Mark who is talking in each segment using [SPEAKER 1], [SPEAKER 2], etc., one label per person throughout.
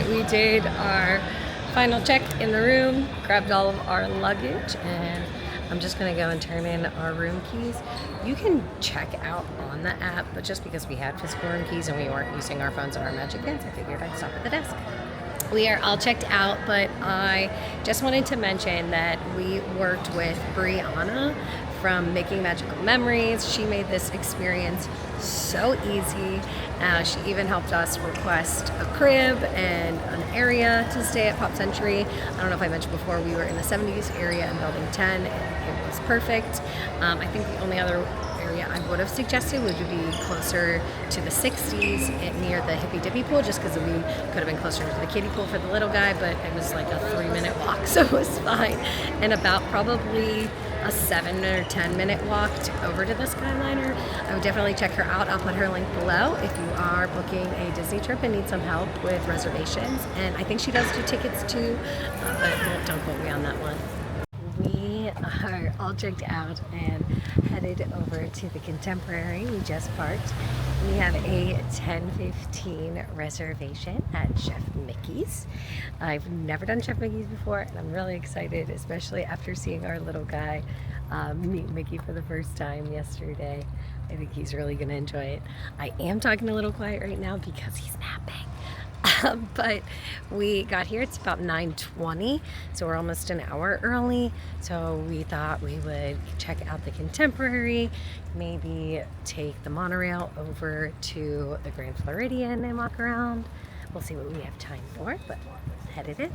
[SPEAKER 1] We did our final check in the room, grabbed all of our luggage, and I'm just gonna go and turn in our room keys. You can check out on the app, but just because we had physical room keys and we weren't using our phones and our magic bands, I figured I'd stop at the desk. We are all checked out, but I just wanted to mention that we worked with Brianna from Making Magical Memories. She made this experience so easy. She even helped us request a crib and an area to stay at Pop Century. I don't know if I mentioned before, we were in the 70s area in Building 10. It was perfect. I think the only other area I would have suggested would be closer to the 60s near the Hippy Dippy pool, just because we could have been closer to the kiddie pool for the little guy, but it was like a 3-minute walk, so it was fine. And about probably a 7 or 10-minute walk over to the Skyliner. I would definitely check her out. I'll put her link below if you are booking a Disney trip and need some help with reservations. And I think she does do tickets too, but don't quote me on that one. We are all checked out and headed over to the Contemporary. We just parked. We have a 10:15 reservation at Chef Mickey's. I've never done Chef Mickey's before, and I'm really excited, especially after seeing our little guy meet Mickey for the first time yesterday. I think he's really going to enjoy it. I am talking a little quiet right now because he's napping. But we got here, it's about 9:20, so we're almost an hour early. So we thought we would check out the Contemporary, maybe take the monorail over to the Grand Floridian and walk around. We'll see what we have time for, but headed in.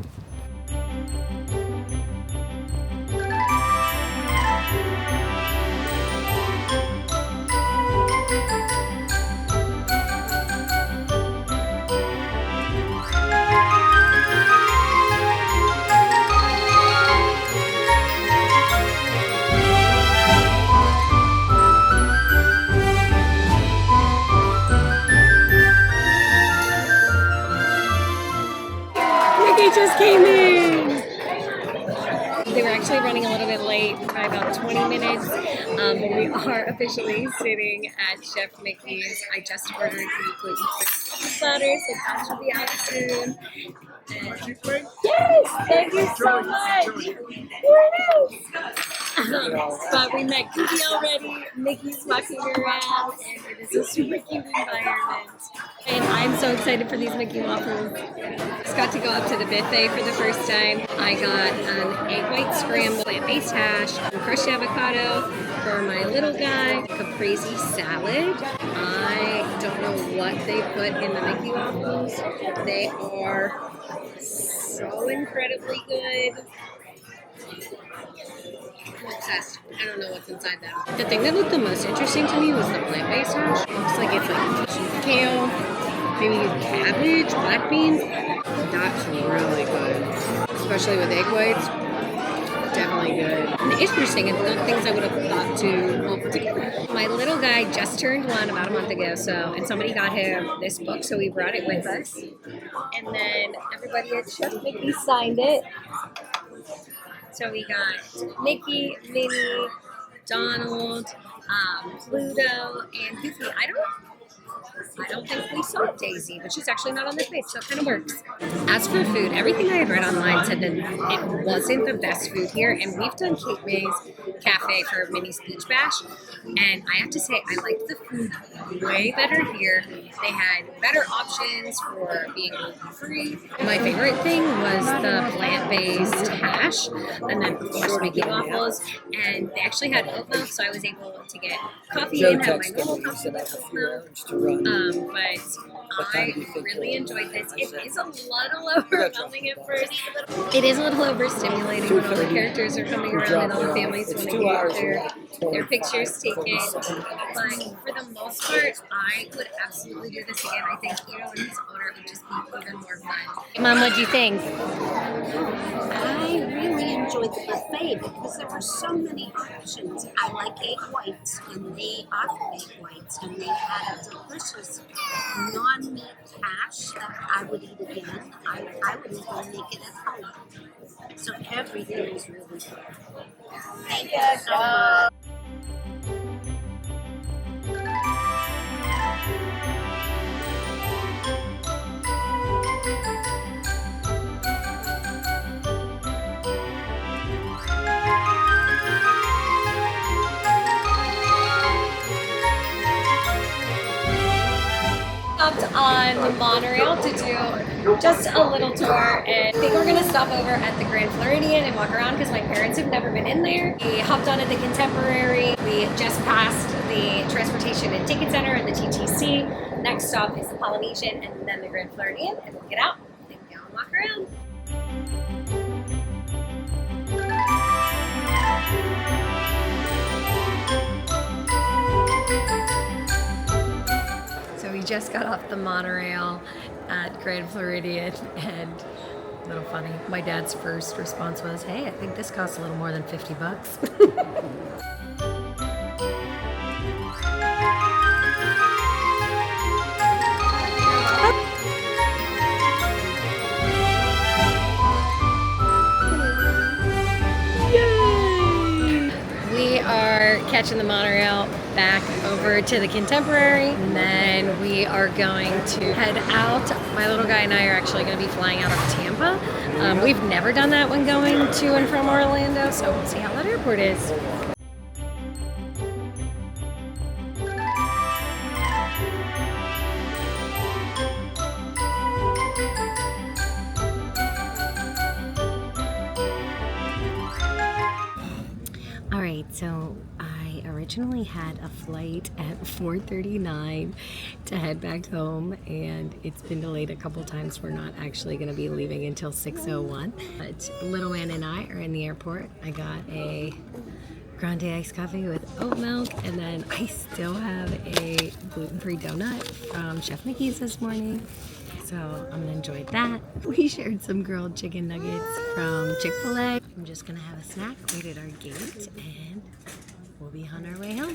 [SPEAKER 1] Just came in. They were actually running a little bit late by about 20 minutes, but we are officially sitting at Chef Mickey's. I just ordered the gluten-free platter, so that should be out soon. And yes, thank you so much. But we met Kiki already. Mickey's walking around, and it is a super cute environment. And I'm so excited for these Mickey waffles. Just got to go up to the buffet for the first time. I got an egg white scramble, plant-based hash, crushed avocado for my little guy, caprese salad. I don't know what they put in the Mickey waffles. They are so incredibly good. I'm obsessed. I don't know what's inside them. The thing that looked the most interesting to me was the plant-based hash. Looks like it's like kale, maybe cabbage, black beans. That's really good. Especially with egg whites. Definitely good. And interesting, and the things I would have thought to all put together. My little guy just turned 1 about a month ago, and somebody got him this book, so we brought it with us. And then everybody at Chef Mickey signed it. So we got Mickey, Minnie, Donald, Pluto, and Goofy. I don't think we saw Daisy, but she's actually not on this page, so it kind of works. As for food, everything I had read online said that it wasn't the best food here, and we've done Cape May's Cafe for Minnie's Beach Bash, and I have to say I liked the food way better here. They had better options for being gluten-free. My favorite thing was the plant-based hash, and then of course Mickey waffles, and they actually had oat milk, so I was able to get coffee and have my normal coffee with oat milk. But I really enjoyed this. It is a little overwhelming at first. It is a little overstimulating when all the characters are coming around and all the families want to get their pictures taken. But for the most part, I would absolutely do this again. I think Ito and his owner would just be even more fun. Hey, Mom, what'd you think?
[SPEAKER 2] I really enjoyed the buffet because there were so many options. I like egg whites, and they offered egg whites, and they had a delicious non-meat hash that I would eat again. I would even make it at home. So everything was really good. Thank you so much.
[SPEAKER 1] Stopped on the monorail to do just a little tour, and I think we're gonna stop over at the Grand Floridian and walk around because my parents have never been in there. We hopped on at the Contemporary. We just passed the Transportation and Ticket Center and the TTC. Next stop is the Polynesian and then the Grand Floridian, and we'll get out and go and walk around. So we just got off the monorail at Grand Floridian, and a little funny, my dad's first response was, "Hey, I think this costs a little more than 50 bucks." We are catching the monorail back over to the Contemporary, and then we are going to head out. My little guy and I are actually going to be flying out of Tampa. We've never done that when going to and from Orlando, so we'll see how that airport is. Alright, so I originally had a flight at 4:39 to head back home, and it's been delayed a couple times. We're not actually going to be leaving until 6:01. But little man and I are in the airport. I got a grande iced coffee with oat milk, and then I still have a gluten-free donut from Chef Mickey's this morning. So I'm gonna enjoy that. We shared some grilled chicken nuggets from Chick-fil-A. I'm just gonna have a snack, wait at our gate, and we'll be on our way home.